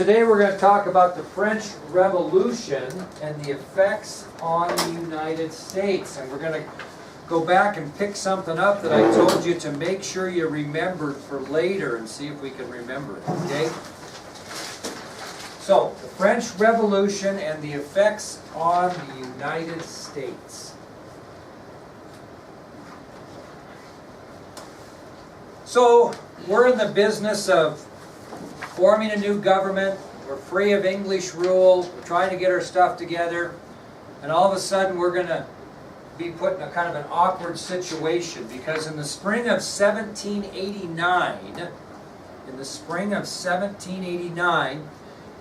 Today we're going to talk about the French Revolution and the effects on the United States. And we're going to go back and pick something up that I told you to make sure you remembered for later and see if we can remember it, okay? So, the French Revolution and the effects on the United States. So, we're in the business of forming a new government. We're free of English rule. We're trying to get our stuff together. And all of a sudden we're going to be put in a kind of an awkward situation, because in the spring of 1789,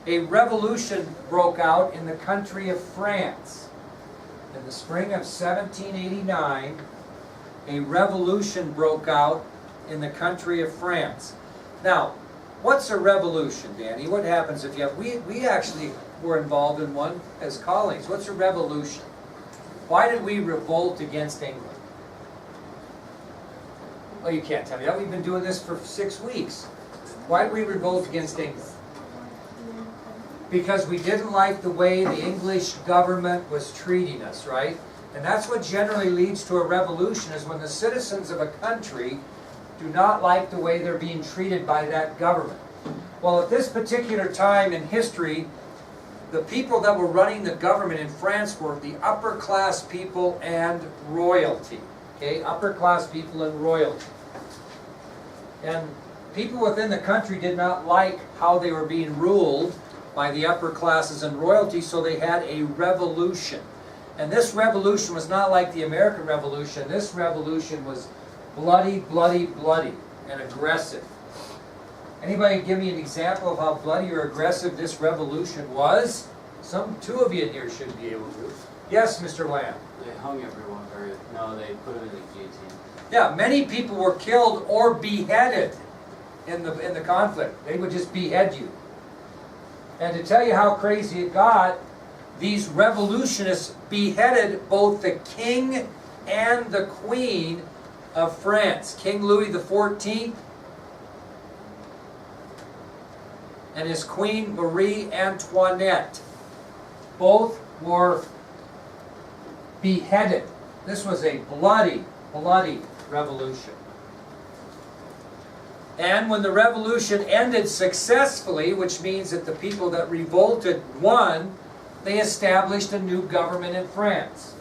a revolution broke out in the country of France. In the spring of 1789, a revolution broke out in the country of France. Now, what's a revolution, Danny? What happens if you have... We actually were involved in one as colleagues. What's a revolution? Why did we revolt against England? Oh, you can't tell me that. We've been doing this for 6 weeks. Why did we revolt against England? Because we didn't like the way the English government was treating us, right? And that's what generally leads to a revolution, is when the citizens of a country do not like the way they're being treated by that government. Well, at this particular time in history, the people that were running the government in France were the upper class people and royalty. Okay, upper class people and royalty. And people within the country did not like how they were being ruled by the upper classes and royalty, so they had a revolution. And this revolution was not like the American Revolution. This revolution was bloody, bloody, bloody, and aggressive. Anybody give me an example of how bloody or aggressive this revolution was? Two of you in here should be able to. Yes, Mr. Lamb. They hung everyone, or no, they put them in the guillotine. Yeah, many people were killed or beheaded in the conflict. They would just behead you. And to tell you how crazy it got, these revolutionists beheaded both the king and the queen of France, King Louis XIV and his queen Marie Antoinette. Both were beheaded. This was a bloody, bloody revolution. And when the revolution ended successfully, which means that the people that revolted won, they established a new government in France.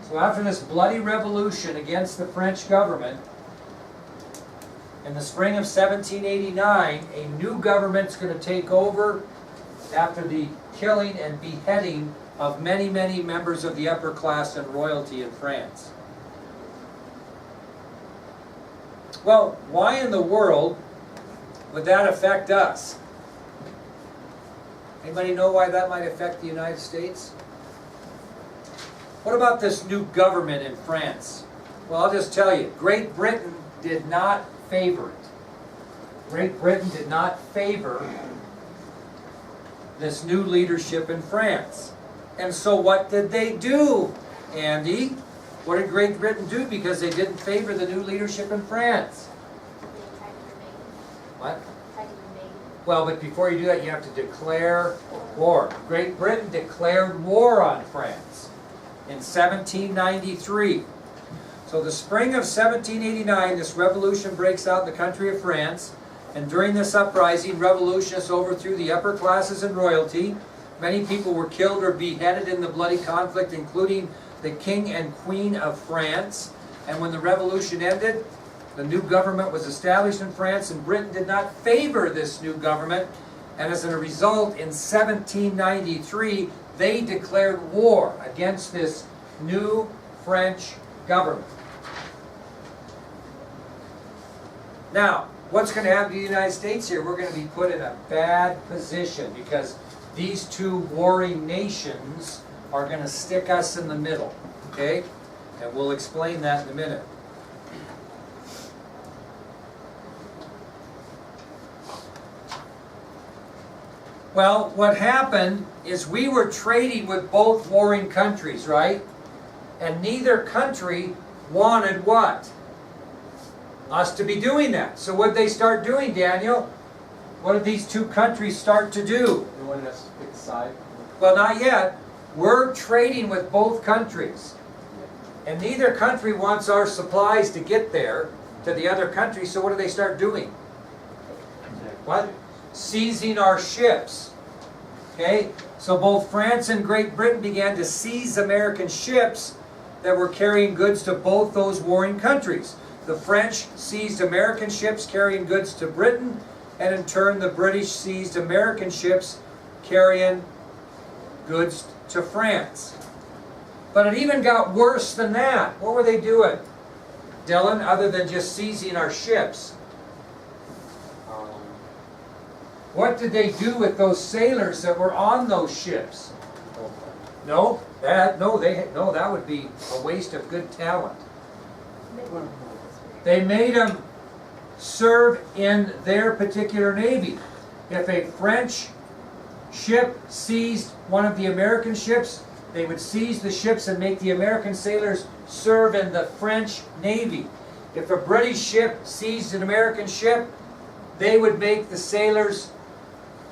So after this bloody revolution against the French government, in the spring of 1789, a new government's going to take over after the killing and beheading of many, many members of the upper class and royalty in France. Well, why in the world would that affect us? Anybody know why that might affect the United States? What about this new government in France? Well, I'll just tell you, Great Britain did not favor it. Great Britain did not favor this new leadership in France. And so what did they do, Andy? What did Great Britain do because they didn't favor the new leadership in France? What? Well, but before you do that, you have to declare war. Great Britain declared war on France in 1793. So the spring of 1789, this revolution breaks out in the country of France, and during this uprising, revolutionists overthrew the upper classes and royalty. Many people were killed or beheaded in the bloody conflict, including the king and queen of France. And when the revolution ended, the new government was established in France, and Britain did not favor this new government. And as a result, in 1793, they declared war against this new French government. Now, what's going to happen to the United States here? We're going to be put in a bad position because these two warring nations are going to stick us in the middle. Okay? And we'll explain that in a minute. Well, what happened is we were trading with both warring countries, right? And neither country wanted what? Us to be doing that. So what did they start doing, Daniel? what did these two countries start to do? The one that's picked side. Well, not yet. We're trading with both countries. And neither country wants our supplies to get there to the other country, so what do they start doing? What? Seizing our ships. Okay? So both France and Great Britain began to seize American ships that were carrying goods to both those warring countries. The French seized American ships carrying goods to Britain, and in turn the British seized American ships carrying goods to France. But it even got worse than that. What were they doing, Dylan, other than just seizing our ships? What did they do with those sailors that were on those ships? No, that would be a waste of good talent. They made them serve in their particular navy. If a French ship seized one of the American ships, they would seize the ships and make the American sailors serve in the French navy. If a British ship seized an American ship, they would make the sailors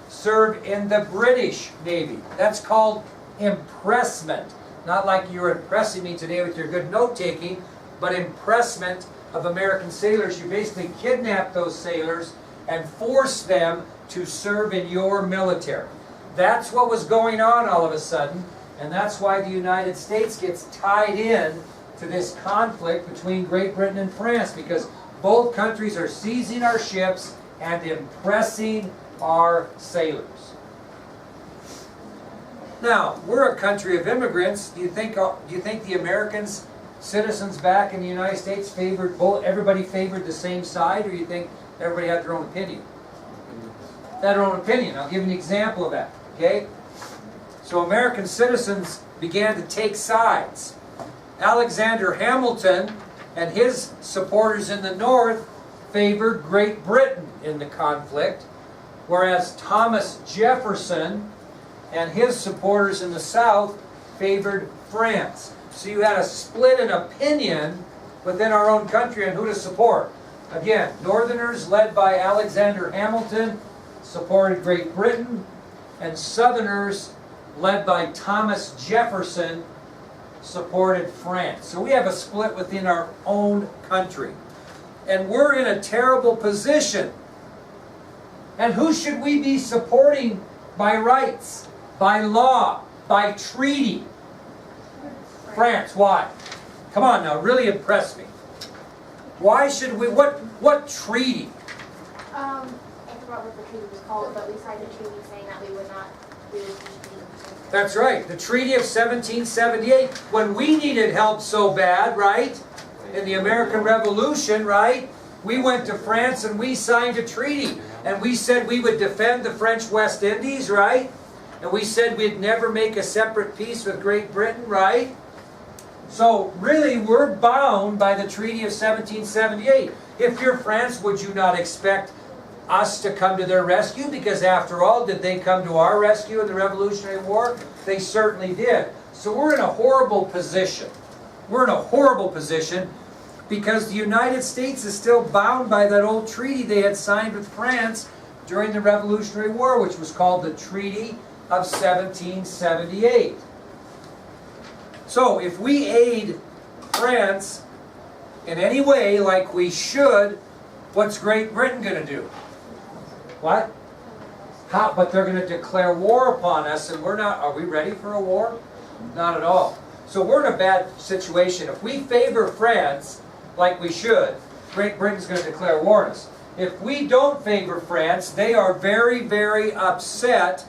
serve in the British navy. That's called impressment. Not like you're impressing me today with your good note-taking, but impressment of American sailors. You basically kidnap those sailors and force them to serve in your military. That's what was going on all of a sudden, and that's why the United States gets tied in to this conflict between Great Britain and France, because both countries are seizing our ships and impressing our sailors. Now, we're a country of immigrants. Do you think the Americans, citizens back in the United States, everybody favored the same side, or do you think everybody had their own opinion? They had their own opinion. I'll give you an example of that. Okay? So American citizens began to take sides. Alexander Hamilton and his supporters in the North favored Great Britain in the conflict, whereas Thomas Jefferson and his supporters in the South favored France. So you had a split in opinion within our own country on who to support. Again, Northerners led by Alexander Hamilton supported Great Britain, and Southerners led by Thomas Jefferson supported France. So we have a split within our own country. And we're in a terrible position. And who should we be supporting by rights, by law, by treaty? France. Why? Come on now, really impress me. Why should we, what treaty? I forgot what the treaty was called, but we signed a treaty saying that we would not do this. That's right, the Treaty of 1778, when we needed help so bad, right? In the American Revolution, right? We went to France and we signed a treaty. And we said we would defend the French West Indies, right? And we said we'd never make a separate peace with Great Britain, right? So really, we're bound by the Treaty of 1778. If you're France, would you not expect us to come to their rescue? Because after all, did they come to our rescue in the Revolutionary War? They certainly did. So we're in a horrible position. We're in a horrible position because the United States is still bound by that old treaty they had signed with France during the Revolutionary War, which was called the Treaty of 1778. So if we aid France in any way like we should, what's Great Britain going to do? What? How? But they're going to declare war upon us, and we're not. Are we ready for a war? Not at all. So we're in a bad situation. If we favor France like we should, Great Britain's going to declare war on us. If we don't favor France, they are very, very upset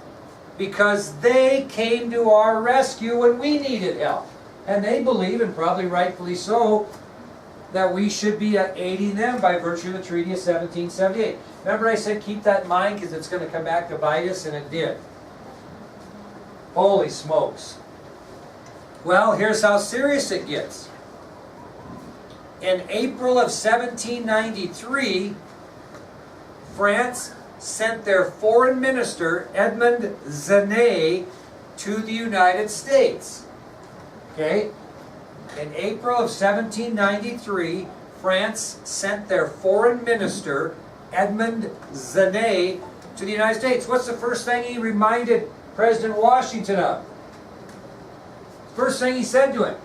because they came to our rescue when we needed help. And they believe, and probably rightfully so, that we should be aiding them by virtue of the Treaty of 1778. Remember I said keep that in mind because it's going to come back to bite us, and it did. Holy smokes. Well, here's how serious it gets. In April of 1793, France sent their foreign minister, Edmond Genet, to the United States. Okay? In April of 1793, France sent their foreign minister, Edmond Genet, to the United States. What's the first thing he reminded President Washington of? First thing he said to him.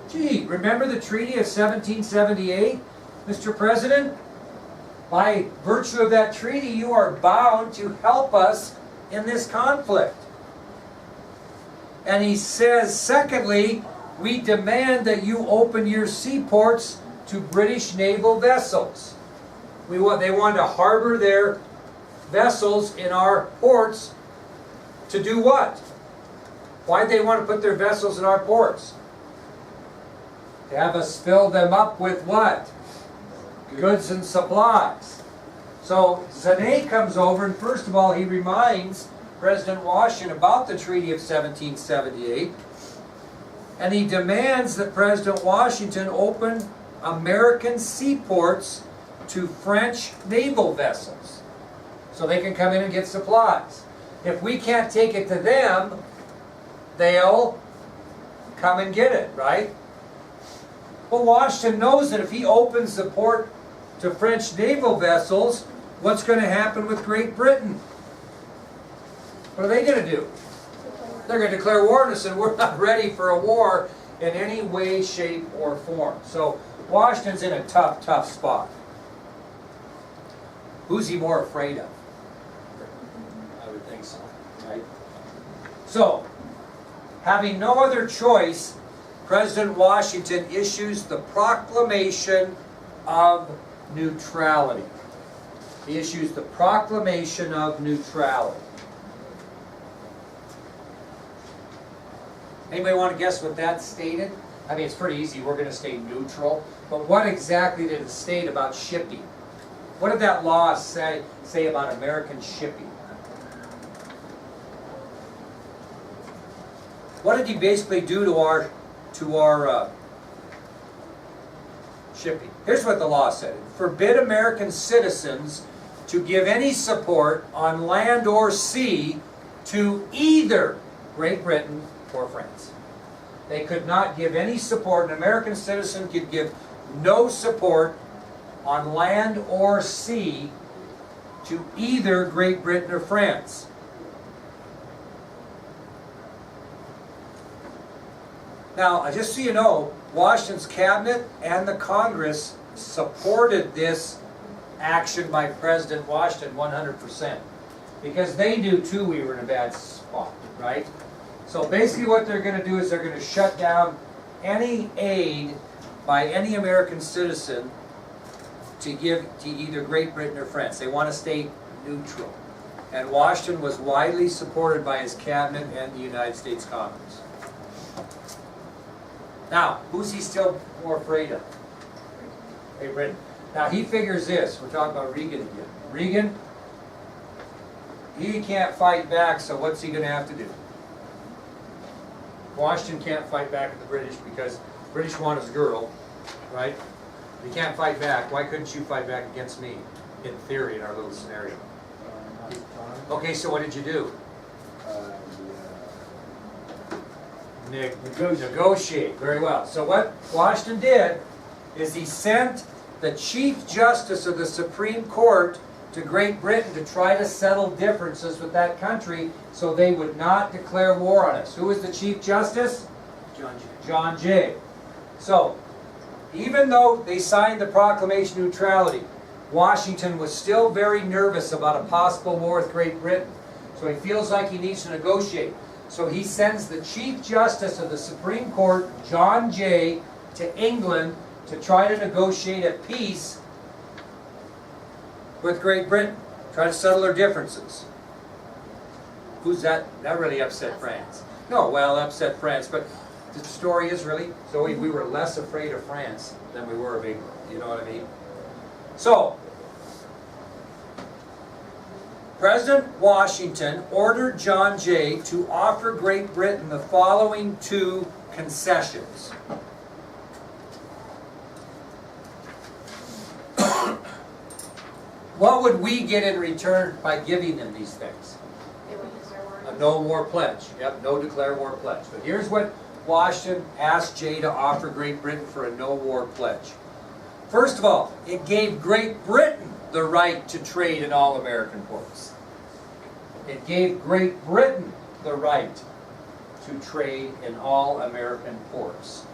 Gee, remember the Treaty of 1778, Mr. President? By virtue of that treaty, you are bound to help us in this conflict. And he says, secondly, we demand that you open your seaports to British naval vessels. They wanted to harbor their vessels in our ports to do what? Why did they want to put their vessels in our ports? To have us fill them up with what? Goods and supplies. So Zane comes over, and first of all he reminds President Washington about the Treaty of 1778, and he demands that President Washington open American seaports to French naval vessels so they can come in and get supplies. If we can't take it to them, they'll come and get it, right? Well, Washington knows that if he opens the port to French naval vessels, what's going to happen with Great Britain? What are they going to do? They're going to declare war on us, and we're not ready for a war in any way, shape, or form. So Washington's in a tough, tough spot. Who's he more afraid of? I would think so, right? So, having no other choice, President Washington issues the Proclamation of Neutrality. He issues the Proclamation of Neutrality. Anybody want to guess what that stated? I mean, it's pretty easy. We're going to stay neutral. But what exactly did it state about shipping? What did that law say about American shipping? What did he basically do to our shipping? Here's what the law said. It forbid American citizens to give any support on land or sea to either Great Britain or France. They could not give any support. An American citizen could give no support on land or sea to either Great Britain or France. Now, just so you know, Washington's cabinet and the Congress supported this action by President Washington 100%. Because they knew too we were in a bad spot, right? So basically what they're going to do is they're going to shut down any aid by any American citizen to give to either Great Britain or France. They want to stay neutral. And Washington was widely supported by his cabinet and the United States Congress. Now, who's he still more afraid of? Great Britain. Now he figures this. We're talking about Reagan again. Reagan, he can't fight back, so what's he going to have to do? Washington can't fight back at the British because the British want his girl, right? He can't fight back. Why couldn't you fight back against me? In theory, in our little scenario. Okay, so what did you do? Negotiate. Very well. So what Washington did is he sent the Chief Justice of the Supreme Court to Great Britain to try to settle differences with that country so they would not declare war on us. Who was the Chief Justice? John Jay. John Jay. So, even though they signed the Proclamation of Neutrality, Washington was still very nervous about a possible war with Great Britain. So he feels like he needs to negotiate. So he sends the Chief Justice of the Supreme Court, John Jay, to England to try to negotiate a peace with Great Britain. Try to settle their differences. Who's that? That really upset France. No, well, upset France, but the story is really, so we were less afraid of France than we were of England. You know what I mean? So, President Washington ordered John Jay to offer Great Britain the following two concessions. What would we get in return by giving them these things? A no war pledge. Yep, no declare war pledge. But here's what Washington asked Jay to offer Great Britain for a no war pledge. First of all, it gave Great Britain the right to trade in all American ports. It gave Great Britain the right to trade in all American ports.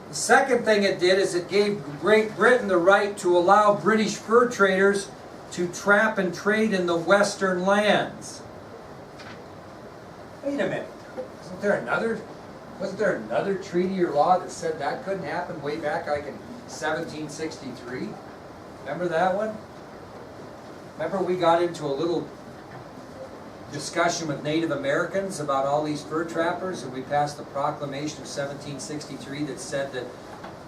The second thing it did is it gave Great Britain the right to allow British fur traders to trap and trade in the western lands. Wait a minute. Wasn't there another treaty or law that said that couldn't happen way back like in 1763? Remember that one? Remember we got into a little discussion with Native Americans about all these fur trappers, and we passed the Proclamation of 1763 that said that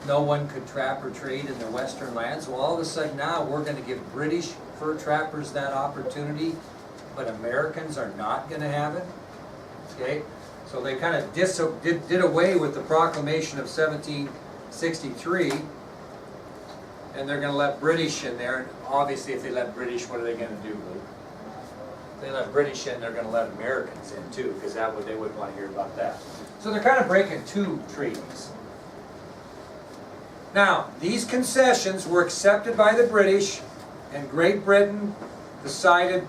no one could trap or trade in the western lands. Well, all of a sudden now we're going to give British fur trappers that opportunity, but Americans are not going to have it. Okay? So they kind of did away with the Proclamation of 1763, and they're going to let British in there. And obviously, if they let British, what are they going to do, Luke? If they let British in, they're going to let Americans in too, because they wouldn't want to hear about that. So they're kind of breaking two treaties. Now, these concessions were accepted by the British, and Great Britain decided,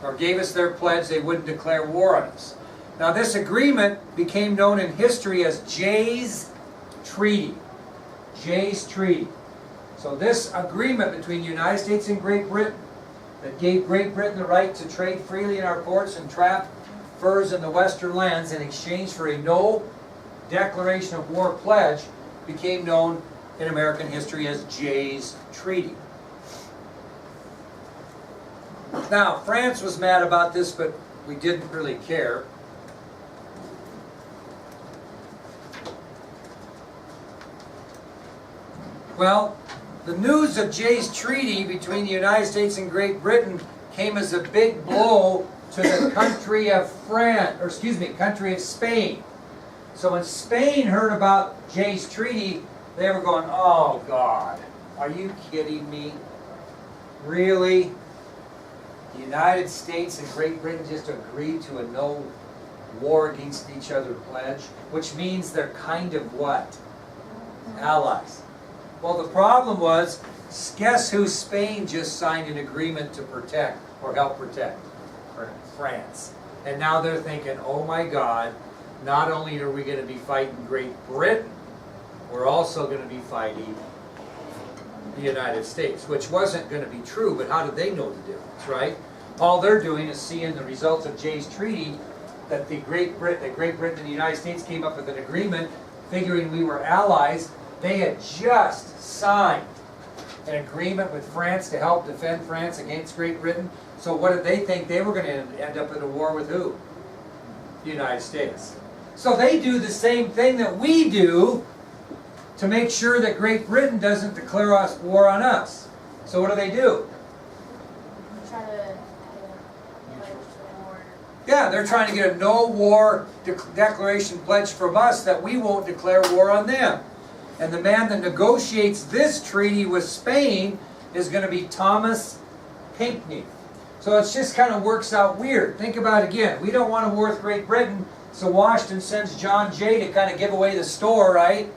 or gave us their pledge, they wouldn't declare war on us. Now, this agreement became known in history as Jay's Treaty. Jay's Treaty. So this agreement between the United States and Great Britain that gave Great Britain the right to trade freely in our ports and trap furs in the western lands in exchange for a no declaration of war pledge became known in American history as Jay's Treaty. Now, France was mad about this, but we didn't really care. Well, the news of Jay's Treaty between the United States and Great Britain came as a big blow to the country of country of Spain. So when Spain heard about Jay's Treaty, they were going, "Oh God, are you kidding me? Really? The United States and Great Britain just agreed to a no war against each other pledge," which means they're kind of what? Allies. Well, the problem was, guess who Spain just signed an agreement to protect, or help protect? France. And now they're thinking, oh my God, not only are we going to be fighting Great Britain, we're also going to be fighting the United States, which wasn't going to be true, but how did they know the difference, right? All they're doing is seeing the results of Jay's Treaty, that Great Britain and the United States came up with an agreement, figuring we were allies. They had just signed an agreement with France to help defend France against Great Britain. So what did they think? They were going to end up in a war with who? The United States. So they do the same thing that we do to make sure that Great Britain doesn't declare war on us. So what do? Try to war. Yeah, they're trying to get a no-war declaration pledge from us that we won't declare war on them. And the man that negotiates this treaty with Spain is going to be Thomas Pinckney. So it just kind of works out weird. Think about it again. We don't want a war with Great Britain, so Washington sends John Jay to kind of give away the store, right?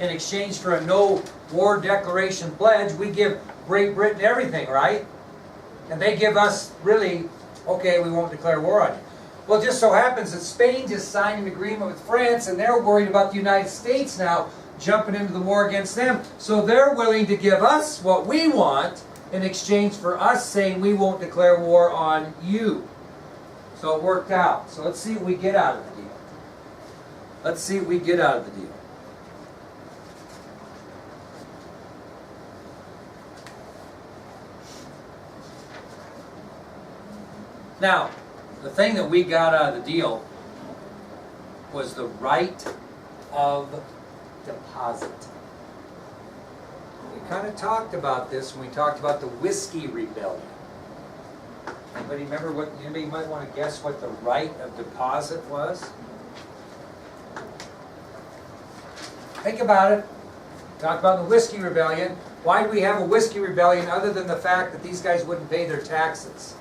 In exchange for a no-war declaration pledge, we give Great Britain everything, right? And they give us, really, okay, we won't declare war on you. Well, it just so happens that Spain just signed an agreement with France, and they're worried about the United States now jumping into the war against them. So they're willing to give us what we want in exchange for us saying we won't declare war on you. So it worked out. So let's see what we get out of the deal. Let's see what we get out of the deal. Now, the thing that we got out of the deal was the right of deposit. We kind of talked about this when we talked about the Whiskey Rebellion. Anybody remember anybody might want to guess what the right of deposit was? Think about it. Talk about the Whiskey Rebellion. Why do we have a Whiskey Rebellion other than the fact that these guys wouldn't pay their taxes?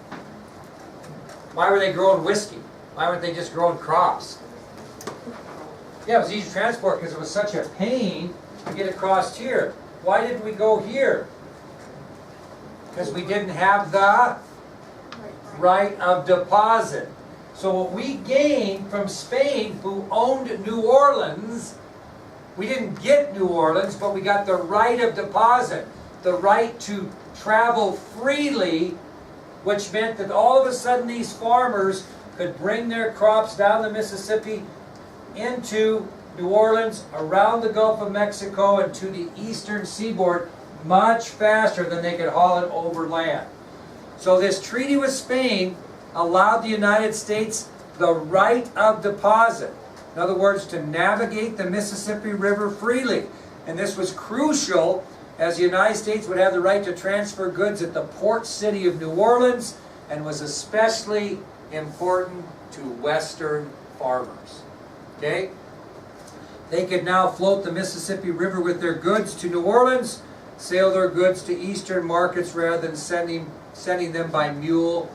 Why were they growing whiskey? Why weren't they just growing crops? Yeah, it was easy to transport because it was such a pain to get across here. Why didn't we go here? Because we didn't have the right of deposit. So what we gained from Spain, who owned New Orleans, we didn't get New Orleans, but we got the right of deposit, the right to travel freely, which meant that all of a sudden these farmers could bring their crops down the Mississippi into New Orleans, around the Gulf of Mexico, and to the eastern seaboard much faster than they could haul it over land. So this treaty with Spain allowed the United States the right of deposit. In other words, to navigate the Mississippi River freely. And this was crucial, as the United States would have the right to transfer goods at the port city of New Orleans, and was especially important to Western farmers. Okay? They could now float the Mississippi River with their goods to New Orleans, sail their goods to eastern markets rather than sending them by mule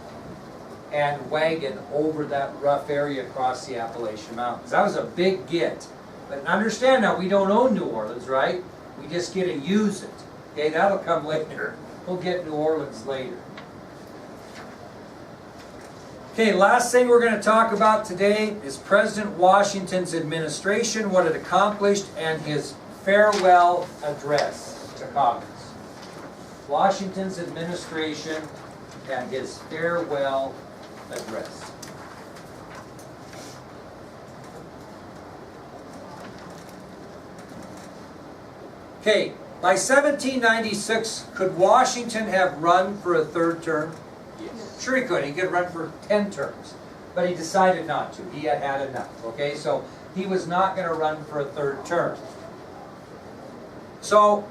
and wagon over that rough area across the Appalachian Mountains. That was a big get. But understand now, we don't own New Orleans, right? We just get to use it. Okay, that'll come later. We'll get New Orleans later. Okay, last thing we're going to talk about today is President Washington's administration, what it accomplished, and his farewell address to Congress. Washington's administration and his farewell address. Okay, by 1796, could Washington have run for a third term? Yes. Sure he could. He could run for 10 terms. But he decided not to. He had had enough. Okay, so he was not going to run for a third term. So